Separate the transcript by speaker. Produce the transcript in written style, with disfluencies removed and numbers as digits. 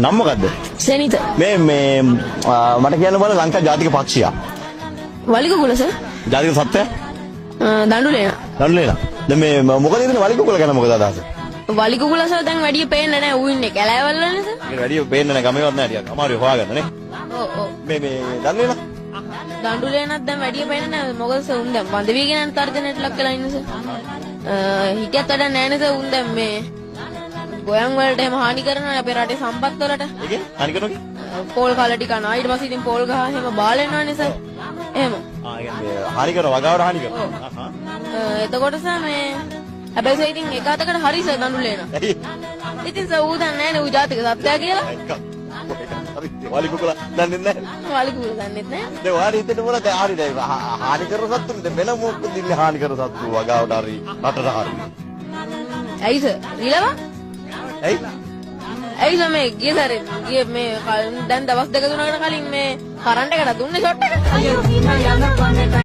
Speaker 1: නම මොකද්ද?
Speaker 2: සෙනිත.
Speaker 1: මේ මට කියන්න බල ලංකා ජාතික පක්ෂියා.
Speaker 2: වලිකුකුල සර්.
Speaker 1: ජාතික සත්ත්වය?
Speaker 2: දඬුලේන.
Speaker 1: දඬුලේන. දැන් මේ මොකද ඉතින් වලිකුකුල ගැන මොකද අදහස?
Speaker 2: වලිකුකුල සර් දැන් වැඩි පේන්නේ නැහැ. ඌ ඉන්නේ කැලෑවල වලනේ සර්.
Speaker 1: මේ වැඩි පේන්නේ නැහැ ගමේවත් නැහැ ටිකක්. අමාරුයි හොයාගන්න නේ.
Speaker 2: ඔව්.
Speaker 1: මේ දඬුලේන?
Speaker 2: දඬුලේනත් දැන් වැඩි පේන්නේ නැහැ. මොකද සර් උන් දැන් වඳ වීගෙන තර්ජනයට ලක් වෙලා ඉන්නේ සර්. හිටියත් වැඩ නැහැ නේ සර් උන් දැන් මේ ගෝයන් වලට එහෙම හානි කරනවා අපේ රටේ සම්පත් වලට.
Speaker 1: ඒකේ හානි කරනවා
Speaker 2: පෝල් කාලා ටික කනවා. ඊට පස්සේ ඉතින් පෝල් ගහ එහෙම බාල වෙනවනේ සර්. එහෙම.
Speaker 1: කියන්නේ හානි කරනවා වගාවට හානි කරනවා.
Speaker 2: එතකොට සර් මේ හැබැයි සර් ඉතින් එක අතකට හරි සර් දඬුලේන. ඉතින් සර් ඌ දන්නේ නැහැ නේ ඌ ජාතික සත්ත්වයා කියලා.
Speaker 1: හරි වලිකුකුල දන්නේ නැහැ.
Speaker 2: වලිකුකුල දන්නේත් නැහැ.
Speaker 1: දැන් ඔයාලා හිතෙන්න මොනවද? හරි දැන් හානි කරන සත්තුන් දැන් වෙන මොකක්ද ඉන්නේ හානි කරන සත්තු වගාවට හරි රටට හරි.
Speaker 2: ඇයි සර්? ඊළඟ
Speaker 1: ඇයි?
Speaker 2: ඇයි සර් මේ ගිය සැරේ ගිය මේ දැන් දවස් දෙක තුනකට කලින් මේ කරන්ට් එකට දුන්නේ ෂොට් එක.